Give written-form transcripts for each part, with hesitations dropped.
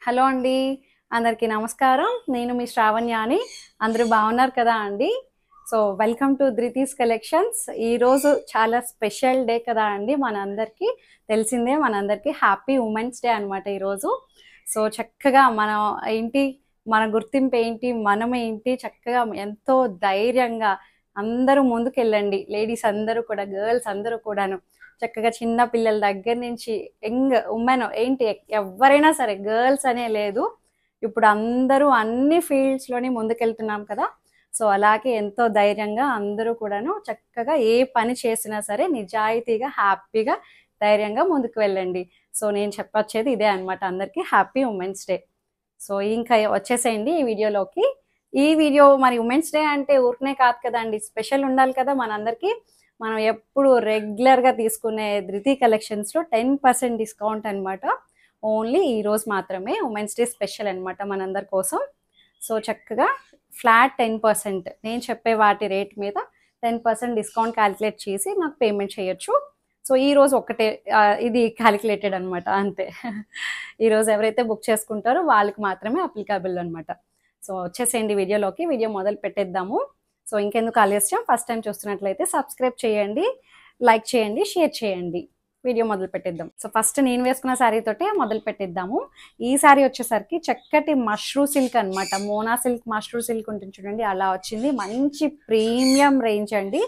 Hello అండి. అందరికీ నమస్కారం. నేను మీ శ్రావణ్యాని. అందరూ బాగున్నారు కదా అండి? So, welcome to Dhruti's collections. ఈరోజు చాలా స్పెషల్ డే కదా అండి మనందరికీ. తెలిసిందే మనందరికీ హ్యాపీ ఉమెన్స్ డే అనమాట ఈరోజు. సో, చక్కగా మనం ఏంటి, మన గుర్తింపు ఏంటి, మనమేంటి, చక్కగా ఎంతో ధైర్యంగా అందరూ ముందుకెళ్ళండి. లేడీస్ అందరూ కూడా, గర్ల్స్ అందరూ కూడాను. చక్కగా చిన్న పిల్లల దగ్గర నుంచి యంగ్ ఉమెన్ ఏంటి ఎవరైనా సరే, గర్ల్స్ అనే లేదు, ఇప్పుడు అందరూ అన్ని ఫీల్డ్స్లోని ముందుకెళ్తున్నాం కదా. సో అలాగే ఎంతో ధైర్యంగా అందరూ కూడాను చక్కగా ఏ పని చేసినా సరే నిజాయితీగా హ్యాపీగా ధైర్యంగా ముందుకు వెళ్ళండి. సో నేను చెప్పొచ్చేది ఇదే అనమాట, అందరికీ హ్యాపీ ఉమెన్స్ డే. సో ఇంకా వచ్చేసేయండి ఈ వీడియోలోకి. ఈ వీడియో మరి ఉమెన్స్ డే అంటే ఊరికనే కాదు కదండి, స్పెషల్ ఉండాలి కదా మనందరికీ. మనం ఎప్పుడు రెగ్యులర్గా తీసుకునే ధృతి కలెక్షన్స్లో 10% డిస్కౌంట్ అనమాట. ఓన్లీ ఈరోజు మాత్రమే ఉమెన్స్ డే స్పెషల్ అనమాట మనందరి కోసం. సో చక్కగా ఫ్లాట్ 10% నేను చెప్పే వాటి రేట్ మీద 10% డిస్కౌంట్ క్యాలిక్యులేట్ చేసి నాకు పేమెంట్ చేయొచ్చు. సో ఈరోజు ఒక్కటే ఇది క్యాలిక్యులేటెడ్ అనమాట, అంతే. ఈరోజు ఎవరైతే బుక్ చేసుకుంటారో వాళ్ళకి మాత్రమే అప్లికబుల్ అనమాట. సో వచ్చేసేయండి వీడియోలోకి. వీడియో మొదలు పెట్టేద్దాము. సో ఇంకెందుకు ఆలస్యం, ఫస్ట్ టైం చూస్తున్నట్లయితే సబ్స్క్రైబ్ చేయండి, లైక్ చేయండి, షేర్ చేయండి. వీడియో మొదలు పెట్టేద్దాం. సో ఫస్ట్ నేను వేసుకున్న శారీ తోటే మొదలు పెట్టేద్దాము. ఈ శారీ వచ్చేసరికి చక్కటి మష్రూ సిల్క్ అనమాట. మోనా సిల్క్, మష్రూ సిల్క్ ఉంటుంది చూడండి, అలా వచ్చింది. మంచి ప్రీమియం రేంజ్ అండి,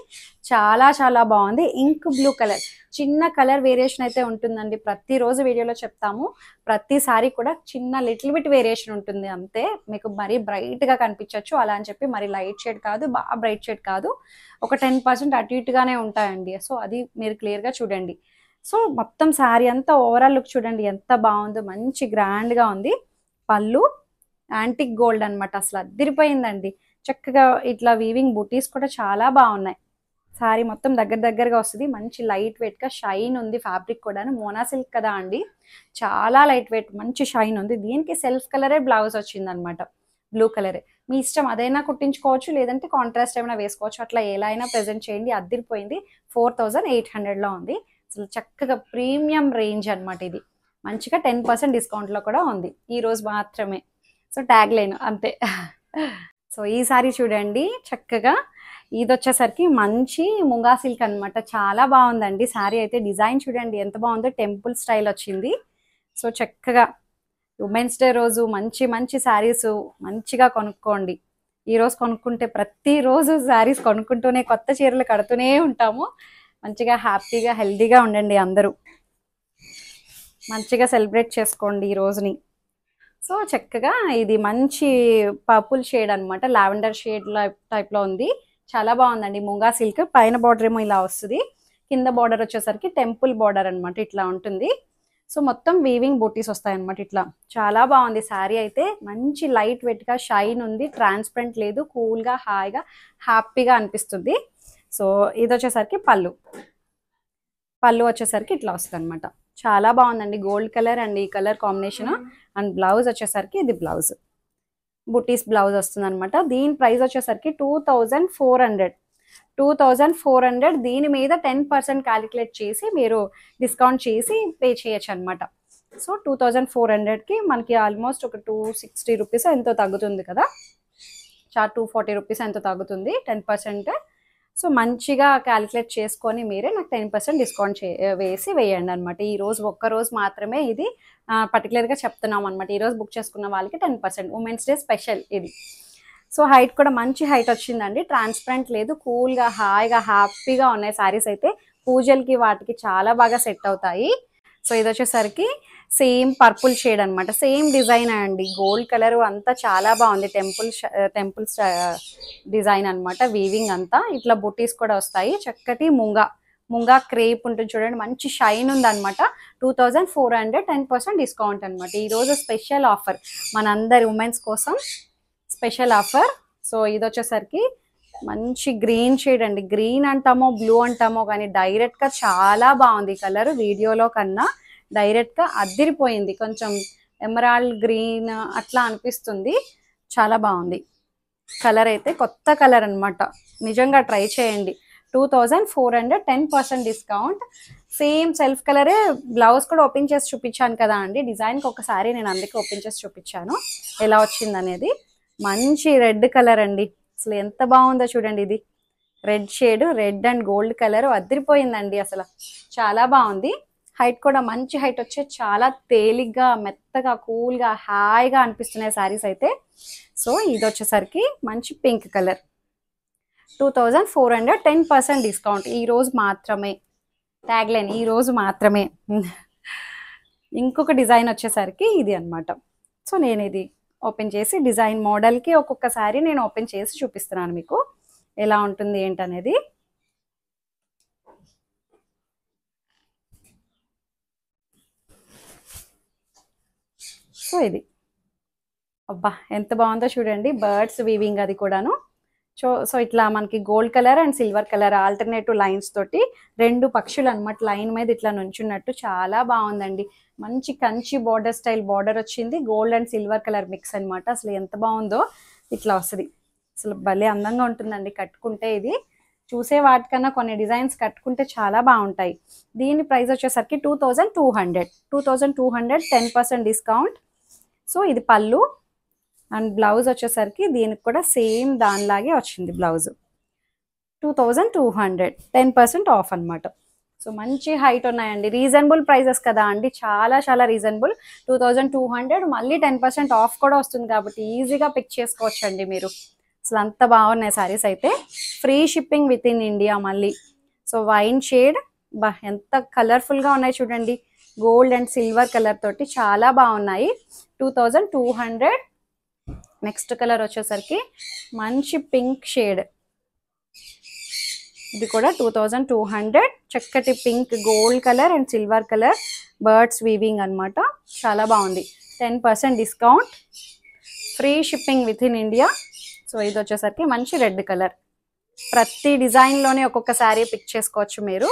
చాలా చాలా బాగుంది. ఇంక్ బ్లూ కలర్, చిన్న కలర్ వేరియేషన్ అయితే ఉంటుందండి. ప్రతిరోజు వీడియోలో చెప్తాము, ప్రతిసారి కూడా చిన్న లిటిల్ బిట్ వేరియేషన్ ఉంటుంది అంతే. మీకు మరీ బ్రైట్గా కనిపించవచ్చు అలా అని చెప్పి మరీ లైట్ షేడ్ కాదు, బాగా బ్రైట్ షేడ్ కాదు, ఒక 10% అటు ఇటుగానే ఉంటాయండి. సో అది మీరు క్లియర్గా చూడండి. సో మొత్తం శారీ అంతా ఓవరాల్ లుక్ చూడండి ఎంత బాగుందో, మంచి గ్రాండ్గా ఉంది. పళ్ళు యాంటిక్ గోల్డ్ అనమాట, అసలు అదిరిపోయిందండి. చక్కగా ఇట్లా వీవింగ్ బూటీస్ కూడా చాలా బాగున్నాయి. శారీ మొత్తం దగ్గర దగ్గరగా వస్తుంది. మంచి లైట్ వెయిట్గా షైన్ ఉంది. ఫ్యాబ్రిక్ కూడాను మోనా సిల్క్ కదా అండి, చాలా లైట్ వెయిట్, మంచి షైన్ ఉంది. దీనికి సెల్ఫ్ కలరే బ్లౌజ్ వచ్చింది అనమాట, బ్లూ కలరే. మీ ఇష్టం, అదైనా కుట్టించుకోవచ్చు, లేదంటే కాంట్రాస్ట్ ఏమైనా వేసుకోవచ్చు. అట్లా ఎలా అయినా ప్రెజెంట్ చేయండి. అదిరిపోయింది. 4800లో ఉంది. అసలు చక్కగా ప్రీమియం రేంజ్ అనమాట ఇది. మంచిగా 10% డిస్కౌంట్లో కూడా ఉంది, ఈ రోజు మాత్రమే. సో ట్యాగ్ లైన్ అంతే. సో ఈ సారీ చూడండి, చక్కగా ఇది వచ్చేసరికి మంచి ముంగా సిల్క్ అనమాట, చాలా బాగుందండి. శారీ అయితే డిజైన్ చూడండి ఎంత బాగుందో, టెంపుల్ స్టైల్ వచ్చింది. సో చక్కగా ఉమెన్స్ డే రోజు మంచి మంచి శారీస్ మంచిగా కొనుక్కోండి. ఈరోజు కొనుక్కుంటే ప్రతిరోజు శారీస్ కొనుక్కుంటూనే, కొత్త చీరలు కడుతూనే ఉంటాము. మంచిగా హ్యాపీగా హెల్దీగా ఉండండి అందరూ, మంచిగా సెలబ్రేట్ చేసుకోండి ఈ రోజుని. సో చక్కగా ఇది మంచి పర్పుల్ షేడ్ అనమాట, లావెండర్ షేడ్ టైప్లో ఉంది. చాలా బాగుందండి. ముంగా సిల్క్ పైన బార్డర్ ఏమో ఇలా వస్తుంది, కింద బార్డర్ వచ్చేసరికి టెంపుల్ బార్డర్ అనమాట, ఇట్లా ఉంటుంది. సో మొత్తం వీవింగ్ బూటీస్ వస్తాయన్నమాట ఇట్లా. చాలా బాగుంది శారీ అయితే, మంచి లైట్ వెయిట్గా షైన్ ఉంది, ట్రాన్స్పరెంట్ లేదు, కూల్గా హాయిగా హ్యాపీగా అనిపిస్తుంది. సో ఇది వచ్చేసరికి పళ్ళు వచ్చేసరికి ఇట్లా వస్తుంది అనమాట. చాలా బాగుందండి, గోల్డ్ కలర్ అండ్ ఈ కలర్ కాంబినేషన్. అండ్ బ్లౌజ్ వచ్చేసరికి ఇది బ్లౌజ్, బుటీస్ బ్లౌజ్ వస్తుంది అనమాట. దీని ప్రైస్ వచ్చేసరికి 2400. దీని మీద 10% క్యాలిక్యులేట్ చేసి మీరు డిస్కౌంట్ చేసి పే చేయొచ్చు అనమాట. సో 2400కి మనకి ఆల్మోస్ట్ ఒక 260 రూపీస్ ఎంతో తగ్గుతుంది కదా, 240 రూపీస్ ఎంతో తగ్గుతుంది 10%. సో మంచిగా క్యాలిక్యులేట్ చేసుకొని మీరే నాకు 10% డిస్కౌంట్ వేసి వేయండి అనమాట. ఈరోజు ఒక్కరోజు మాత్రమే ఇది పర్టికులర్గా చెప్తున్నాం అనమాట. ఈరోజు బుక్ చేసుకున్న వాళ్ళకి 10%, ఉమెన్స్ డే స్పెషల్ ఇది. సో హైట్ కూడా మంచి హైట్ వచ్చిందండి, ట్రాన్స్పరెంట్ లేదు, కూల్గా హాయిగా హ్యాపీగా ఉన్నాయి శారీస్ అయితే. పూజలకి వాటికి చాలా బాగా సెట్ అవుతాయి. సో ఇది వచ్చేసరికి సేమ్ పర్పుల్ షేడ్ అనమాట, సేమ్ డిజైన్ అండి, గోల్డ్ కలర్ అంతా చాలా బాగుంది. టెంపుల్ డిజైన్ అనమాట, వీవింగ్ అంతా ఇట్లా బుటీస్ కూడా వస్తాయి. చక్కటి ముంగా క్రేప్ ఉంటుంది చూడండి, మంచి షైన్ ఉంది అనమాట. 2400, 10% డిస్కౌంట్ అనమాట. ఈరోజు స్పెషల్ ఆఫర్ మనందరి ఉమెన్స్ కోసం, స్పెషల్ ఆఫర్. సో ఇది వచ్చేసరికి మంచి గ్రీన్ షేడ్ అండి, గ్రీన్ అంటామో బ్లూ అంటామో కానీ డైరెక్ట్గా చాలా బాగుంది కలర్, వీడియోలో కన్నా డైరెక్ట్గా అదిరిపోయింది. కొంచెం ఎమరాల్డ్ గ్రీన్ అట్లా అనిపిస్తుంది, చాలా బాగుంది కలర్ అయితే. కొత్త కలర్ అనమాట, నిజంగా ట్రై చేయండి. 2400 10% డిస్కౌంట్. సేమ్ సెల్ఫ్ కలరే బ్లౌజ్ కూడా ఓపెన్ చేసి చూపించాను కదా అండి, డిజైన్కి ఒకసారి నేను అందుకే ఓపెన్ చేసి చూపించాను ఎలా వచ్చింది అనేది. మంచి రెడ్ కలర్ అండి, అసలు ఎంత బాగుందో చూడండి. ఇది red shade, red and gold colour అదిరిపోయిందండి, అసలు చాలా బాగుంది. హైట్ కూడా మంచి హైట్ వచ్చే, చాలా తేలిగ్గా మెత్తగా కూల్గా హాయిగా అనిపిస్తున్నాయి శారీస్ అయితే. సో ఇది వచ్చేసరికి మంచి పింక్ కలర్, 2400 10% డిస్కౌంట్ ఈ రోజు మాత్రమే. ట్యాగ్ లైన్ ఈ రోజు మాత్రమే. ఇంకొక డిజైన్ వచ్చేసరికి ఇది అనమాట. సో నేను ఇది ఓపెన్ చేసి డిజైన్ మోడల్కి ఒక్కొక్కసారి నేను ఓపెన్ చేసి చూపిస్తున్నాను మీకు ఎలా ఉంటుంది ఏంటనేది. సో ఇది అబ్బా ఎంత బాగుందో చూడండి, బర్డ్స్ వీవింగ్ అది కూడాను. సో ఇట్లా మనకి gold colour and silver colour alternative lines తోటి రెండు పక్షులు అనమాట లైన్ మీద ఇట్లా నుంచున్నట్టు చాలా బాగుందండి. మంచి కంచి బార్డర్ స్టైల్ బార్డర్ వచ్చింది, gold and silver colour mix అనమాట. అసలు ఎంత బాగుందో, ఇట్లా వస్తుంది. అసలు భలే అందంగా ఉంటుందండి కట్టుకుంటే. ఇది చూసే వాటికన్నా కొన్ని డిజైన్స్ కట్టుకుంటే చాలా బాగుంటాయి. దీని ప్రైస్ వచ్చేసరికి 2200 10% డిస్కౌంట్. సో ఇది పళ్ళు అండ్ బ్లౌజ్ వచ్చేసరికి దీనికి కూడా సేమ్ దానిలాగే వచ్చింది బ్లౌజ్. 2200 10% ఆఫ్ అనమాట. సో మంచి హైట్ ఉన్నాయండి, రీజనబుల్ ప్రైజెస్ కదా అండి, చాలా చాలా రీజనబుల్. 2200 మళ్ళీ 10% ఆఫ్ కూడా వస్తుంది కాబట్టి ఈజీగా పిక్ చేసుకోవచ్చండి మీరు. అసలు అంత బాగున్నాయి శారీస్ అయితే. Free shipping with in India మళ్ళీ. సో వైన్ షేడ్ బా ఎంత కలర్ఫుల్గా ఉన్నాయి చూడండి, గోల్డ్ అండ్ సిల్వర్ కలర్ తోటి చాలా బాగున్నాయి. 2200. నెక్స్ట్ కలర్ వచ్చేసరికి మంచి పింక్ షేడ్, ఇది కూడా 2200. చక్కటి pink gold colour and silver colour birds weaving అనమాట, చాలా బాగుంది. 10% discount, free shipping with in India. So ఇది వచ్చేసరికి మంచి రెడ్ కలర్. ప్రతి డిజైన్లోనే ఒక్కొక్క శారీ పిక్ చేసుకోవచ్చు మీరు,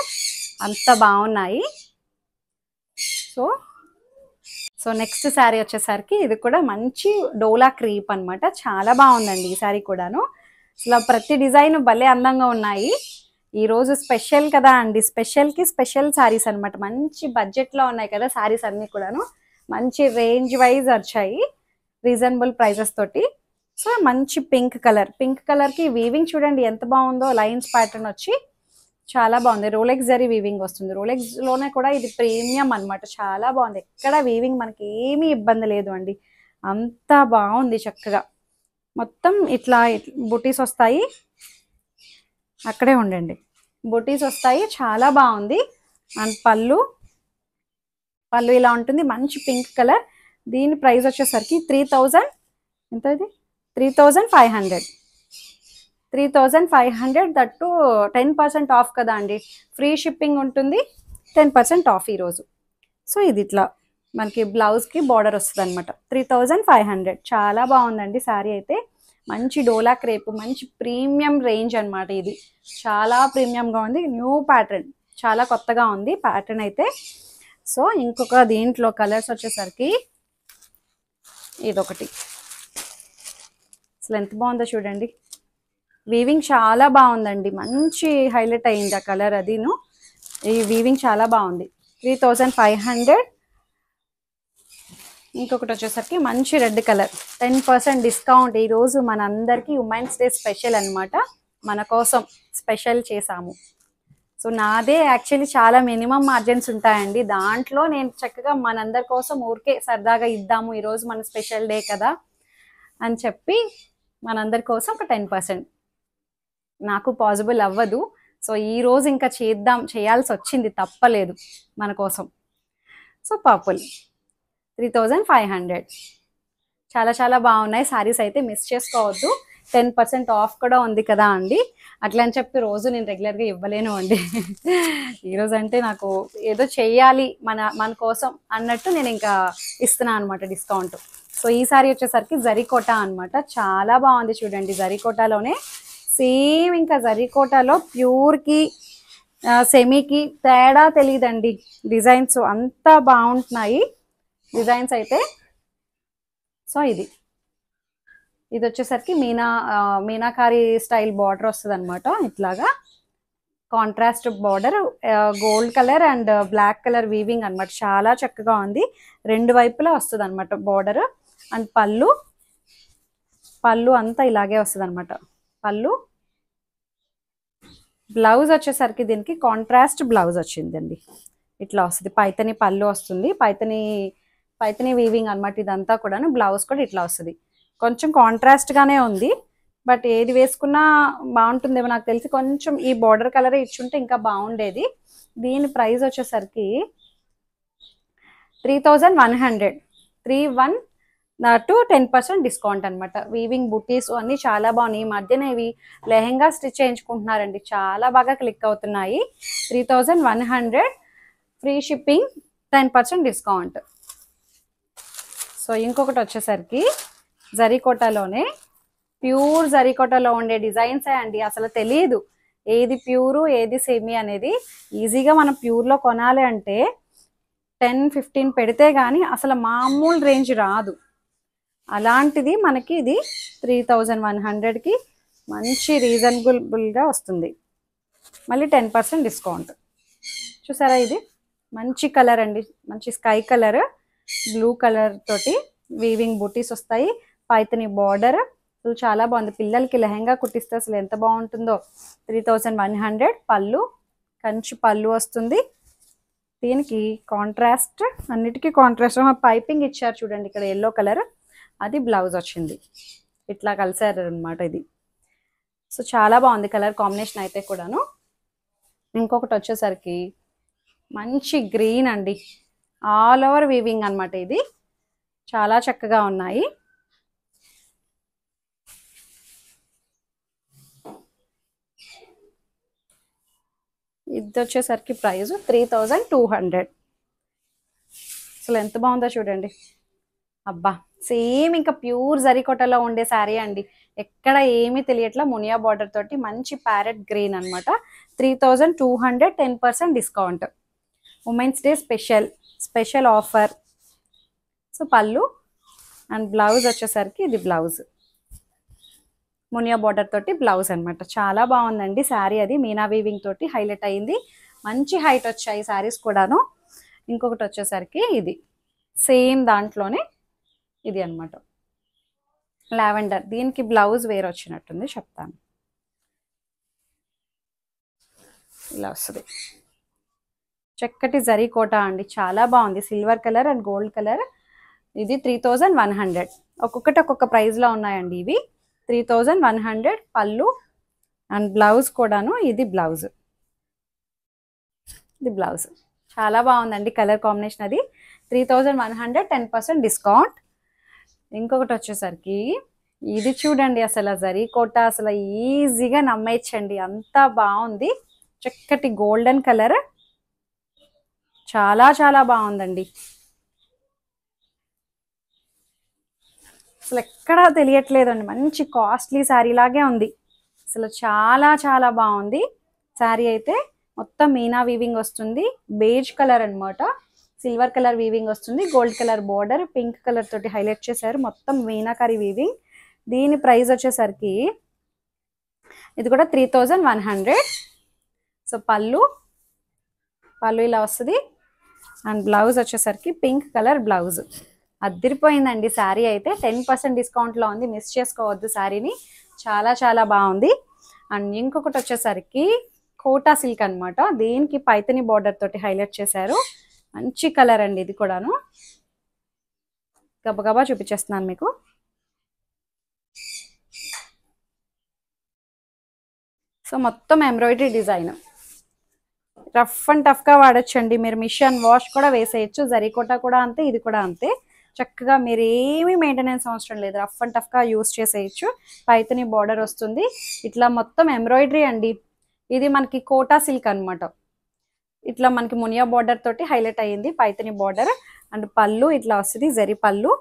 అంత బాగున్నాయి. సో నెక్స్ట్ శారీ వచ్చేసరికి ఇది కూడా మంచి డోలా క్రీప్ అనమాట, చాలా బాగుందండి ఈ శారీ కూడాను. అసలు ప్రతి డిజైన్ భలే అందంగా ఉన్నాయి. ఈరోజు స్పెషల్ కదా అండి, స్పెషల్కి స్పెషల్ శారీస్ అనమాట. మంచి బడ్జెట్లో ఉన్నాయి కదా శారీస్ అన్నీ కూడాను, మంచి రేంజ్ వైజ్ వచ్చాయి రీజనబుల్ ప్రైజెస్ తోటి. సో మంచి పింక్ కలర్, పింక్ కలర్కి వీవింగ్ చూడండి ఎంత బాగుందో, లైన్స్ ప్యాటర్న్ వచ్చి చాలా బాగుంది. రోలెక్స్ జరీ వీవింగ్ వస్తుంది, రోలెక్స్లోనే కూడా ఇది ప్రీమియం అనమాట, చాలా బాగుంది. ఎక్కడ వీవింగ్ మనకి ఏమీ ఇబ్బంది లేదు అండి, అంతా బాగుంది చక్కగా. మొత్తం ఇట్లా బుటీస్ వస్తాయి, అక్కడే ఉండండి, బుటీస్ వస్తాయి, చాలా బాగుంది. అండ్ పళ్ళు ఇలా ఉంటుంది, మంచి పింక్ కలర్. దీని ప్రైస్ వచ్చేసరికి 3000 ఎంత, ఇది 3500. దట్టు 10% ఆఫ్ కదా అండి, ఫ్రీ షిప్పింగ్ ఉంటుంది, 10% ఆఫ్ ఈరోజు. సో ఇది ఇట్లా మనకి బ్లౌజ్కి బార్డర్ వస్తుంది అనమాట. 3500, చాలా బాగుందండి శారీ అయితే. మంచి డోలా క్రేప్, మంచి ప్రీమియం రేంజ్ అనమాట ఇది, చాలా ప్రీమియంగా ఉంది. న్యూ ప్యాటర్న్, చాలా కొత్తగా ఉంది ప్యాటర్న్ అయితే. సో ఇంకొక దీంట్లో కలర్స్ వచ్చేసరికి ఇదొకటి, అసలు ఎంత బాగుందో చూడండి, వీవింగ్ చాలా బాగుందండి, మంచి హైలైట్ అయింది ఆ కలర్ అదిను. ఈ వీవింగ్ చాలా బాగుంది. 3500. ఇంకొకటి వచ్చేసరికి మంచి రెడ్ కలర్, 10% డిస్కౌంట్ ఈరోజు మనందరికీ ఉమెన్స్ డే స్పెషల్ అనమాట, మన కోసం స్పెషల్ చేసాము. సో నాదే యాక్చువల్లీ చాలా మినిమం మార్జిన్స్ ఉంటాయండి, దాంట్లో నేను చక్కగా మనందరి కోసం ఊరికే సరదాగా ఇద్దాము ఈరోజు మన స్పెషల్ డే కదా అని చెప్పి మనందరి కోసం ఒక 10%. నాకు పాసిబుల్ అవ్వదు, సో ఈరోజు ఇంకా చేయాల్సి వచ్చింది, తప్పలేదు మన కోసం. సో పర్పుల్ 3500, చాలా చాలా బాగున్నాయి శారీస్ అయితే, మిస్ చేసుకోవద్దు. 10% ఆఫ్ కూడా ఉంది కదా అండి, అట్లా అని చెప్పి రోజు నేను రెగ్యులర్గా ఇవ్వలేను అండి. ఈరోజు అంటే నాకు ఏదో చెయ్యాలి మన కోసం అన్నట్టు నేను ఇంకా ఇస్తున్నాను అనమాట డిస్కౌంట్. సో ఈ సారీ వచ్చేసరికి జరీకోటా అనమాట, చాలా బాగుంది చూడండి. జరీకోటాలోనే సేమ్, ఇంకా జరీకోటాలో ప్యూర్కి సెమీకి తేడా తెలియదండి, డిజైన్స్ అంతా బాగుంటున్నాయి డిజైన్స్ అయితే. సో ఇది వచ్చేసరికి మీనాకారి స్టైల్ బార్డర్ వస్తుంది అనమాట ఇట్లాగా. Contrast border, gold colour and black colour weaving అన్నమాట. చాలా చక్కగా ఉంది. రెండు వైపులా వస్తుంది అనమాట బార్డర్. అండ్ పళ్ళు అంతా ఇలాగే వస్తుంది అనమాట. పళ్ళు, బ్లౌజ్ వచ్చేసరికి దీనికి కాంట్రాస్ట్ బ్లౌజ్ వచ్చిందండి. ఇట్లా వస్తుంది. పైతని పళ్ళు వస్తుంది, పైతని వీవింగ్ అనమాట. ఇదంతా కూడాను. బ్లౌజ్ కూడా ఇట్లా వస్తుంది. కొంచెం కాంట్రాస్ట్ గానే ఉంది, బట్ ఏది వేసుకున్నా బాగుంటుందేమో నాకు తెలిసి. కొంచెం ఈ బార్డర్ కలర్ ఇచ్చుంటే ఇంకా బాగుండేది. దీని ప్రైస్ వచ్చేసరికి 3100. 10% డిస్కౌంట్ అనమాట. వీవింగ్ బుటీస్ అన్ని చాలా బాగున్నాయి. ఈ మధ్యన ఇవి లెహెంగా స్టిచ్ చేయించుకుంటున్నారండి, చాలా బాగా క్లిక్ అవుతున్నాయి. 3100, ఫ్రీ షిప్పింగ్, 10% డిస్కౌంట్. సో ఇంకొకటి వచ్చేసరికి జరీకోటాలోనే, ప్యూర్ జరీకోటాలో ఉండే డిజైన్సే అండి. అసలు తెలియదు ఏది ప్యూరు ఏది సెమీ అనేది. ఈజీగా మనం ప్యూర్లో కొనాలి అంటే 10-15 పెడితే కానీ అసలు మామూలు రేంజ్ రాదు. అలాంటిది మనకి ఇది 3100కి మంచి రీజనబుల్గా వస్తుంది. మళ్ళీ 10% డిస్కౌంట్. చూసారా, ఇది మంచి కలర్ అండి. మంచి స్కై కలర్, బ్లూ కలర్ తోటి వీవింగ్ బూటీస్ వస్తాయి. పైతని బార్డర్ చాలా బాగుంది. పిల్లలకి లెహెంగా కుట్టిస్తే అసలు ఎంత బాగుంటుందో. 3100. పళ్ళు, కంచి పళ్ళు వస్తుంది. దీనికి కాంట్రాస్ట్, అన్నిటికీ కాంట్రాస్ట్ పైపింగ్ ఇచ్చారు చూడండి. ఇక్కడ ఎల్లో కలర్, అది బ్లౌజ్ వచ్చింది. ఇట్లా కలిసారు అనమాట ఇది. సో చాలా బాగుంది కలర్ కాంబినేషన్ అయితే కూడాను. ఇంకొకటి వచ్చేసరికి మంచి గ్రీన్ అండి. ఆల్ ఓవర్ వీవింగ్ అనమాట. ఇది చాలా చక్కగా ఉన్నాయి. ఇది వచ్చేసరికి ప్రైస్ 3200. అసలు ఎంత బాగుందో చూడండి. అబ్బా, సేమ్ ఇంకా ప్యూర్ జరీకోటలో ఉండే శారీ అండి. ఎక్కడ ఏమీ తెలియట్లా. మునియా బార్డర్ తోటి మంచి ప్యారెట్ గ్రీన్ అనమాట. 3200, 10% discount. Women's day special offer. So పళ్ళు అండ్ బ్లౌజ్ వచ్చేసరికి ఇది బ్లౌజ్, మునియా బార్డర్ తోటి బ్లౌజ్ అనమాట. చాలా బాగుందండి శారీ. అది మీనా వీవింగ్ తోటి హైలైట్ అయింది. మంచి హైట్ వచ్చాయి శారీస్ కూడాను. ఇంకొకటి వచ్చేసరికి ఇది సేమ్ దాంట్లోనే ఇది అనమాట, లావెండర్. దీనికి బ్లౌజ్ వేరే వచ్చినట్టుంది, చెప్తాను. ఇలా వస్తుంది. చక్కటి జరీ కోట అండి, చాలా బాగుంది. Silver colour and gold colour. ఇది 3100. ఒక్కొక్కటి ఒక్కొక్క ప్రైస్లో ఉన్నాయండి ఇవి. 3100. పళ్ళు అండ్ బ్లౌజ్ కూడాను. ఇది బ్లౌజ్, చాలా బాగుందండి కలర్ కాంబినేషన్. అది 3100, 10% డిస్కౌంట్. ఇంకొకటి వచ్చేసరికి ఇది చూడండి. అసలు జరీ కోట అసలు ఈజీగా నమ్మేయచ్చండి, అంత బాగుంది. చక్కటి గోల్డెన్ కలర్, చాలా చాలా బాగుందండి. అసలు ఎక్కడా తెలియట్లేదండి. మంచి కాస్ట్లీ శారీ లాగే ఉంది. అసలు చాలా చాలా బాగుంది శారీ అయితే. మొత్తం మీనా వీవింగ్ వస్తుంది. బేజ్ కలర్ అనమాట. సిల్వర్ కలర్ వీవింగ్ వస్తుంది. Gold colour border, pink colour తోటి హైలైట్ చేశారు. మొత్తం మీనాకరీ వీవింగ్. దీని ప్రైస్ వచ్చేసరికి ఇది కూడా 3100. సో పళ్ళు ఇలా వస్తుంది. అండ్ బ్లౌజ్ వచ్చేసరికి పింక్ కలర్ బ్లౌజ్. అదిరిపోయిందండి శారీ అయితే. 10% డిస్కౌంట్లో ఉంది, మిస్ చేసుకోవద్దు శారీని. చాలా చాలా బాగుంది. అండ్ ఇంకొకటి వచ్చేసరికి కోటా సిల్క్ అనమాట. దీనికి పైతని బార్డర్ తోటి హైలైట్ చేశారు. మంచి కలర్ అండి ఇది కూడాను. గబగబా చూపించేస్తున్నాను మీకు. సో మొత్తం ఎంబ్రాయిడరీ డిజైన్, రఫ్ అండ్ టఫ్గా వాడచ్చండి మీరు. మిషన్ వాష్ కూడా వేసేయచ్చు. జరీకోట కూడా అంతే, ఇది కూడా అంతే. చక్కగా మీరు ఏమీ మెయింటెనెన్స్ అవసరం లేదు, రఫ్ అండ్ టఫ్గా యూస్ చేసేయచ్చు. పైతని బార్డర్ వస్తుంది. ఇట్లా మొత్తం ఎంబ్రాయిడరీ అండి. ఇది మనకి కోటా సిల్క్ అనమాట. ఇట్లా మనకి మునియా బార్డర్ తోటి హైలైట్ అయ్యింది పైతని బార్డర్. అండ్ పళ్ళు ఇట్లా వస్తుంది, జరీ పళ్ళు.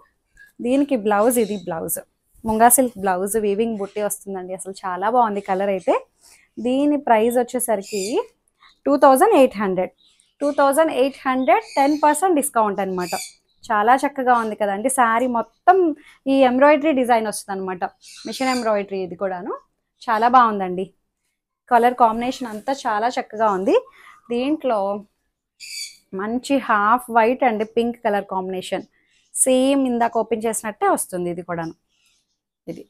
దీనికి బ్లౌజ్, ఇది blouse, munga silk blouse, weaving బుట్టి వస్తుందండి. అసలు చాలా బాగుంది కలర్ అయితే. దీని ప్రైస్ వచ్చేసరికి 2800. 10% డిస్కౌంట్ అనమాట. చాలా చక్కగా ఉంది కదండి శారీ. మొత్తం ఈ ఎంబ్రాయిడరీ డిజైన్ వస్తుంది అనమాట, మిషన్ ఎంబ్రాయిడరీ. ఇది కూడాను చాలా బాగుందండి. కలర్ కాంబినేషన్ అంతా చాలా చక్కగా ఉంది. దీంట్లో మంచి half white and pink colour combination, same ఇందాక ఓపెన్ చేసినట్టే వస్తుంది. ఇది కూడాను ఇది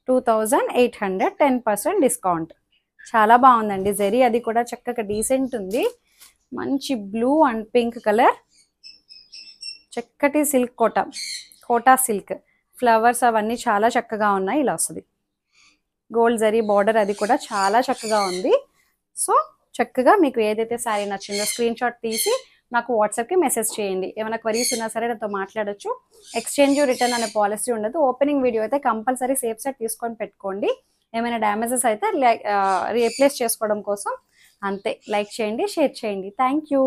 2800, 10% డిస్కౌంట్. చాలా బాగుందండి. జరీ అది కూడా చక్కగా డీసెంట్ ఉంది. మంచి బ్లూ అండ్ పింక్ కలర్, చక్కటి సిల్క్ కోటా సిల్క్ ఫ్లవర్స్ అవన్నీ చాలా చక్కగా ఉన్నాయి. ఇలా వస్తుంది. గోల్డ్ జరీ బార్డర్ అది కూడా చాలా చక్కగా ఉంది. సో చక్కగా మీకు ఏదైతే శారీ నచ్చిందో స్క్రీన్ షాట్ తీసి నాకు వాట్సాప్కి మెసేజ్ చేయండి. ఏమైనా క్వరీస్ ఉన్నా సరే నాతో మాట్లాడొచ్చు. ఎక్స్చేంజ్ రిటర్న్ అనే పాలసీ ఉండదు. ఓపెనింగ్ వీడియో అయితే కంపల్సరీ సేఫ్ సైడ్ తీసుకొని పెట్టుకోండి. ఏమైనా డ్యామేజెస్ అయితే రీప్లేస్ చేసుకోవడం కోసం అంతే. లైక్ చేయండి, షేర్ చేయండి. Thank you.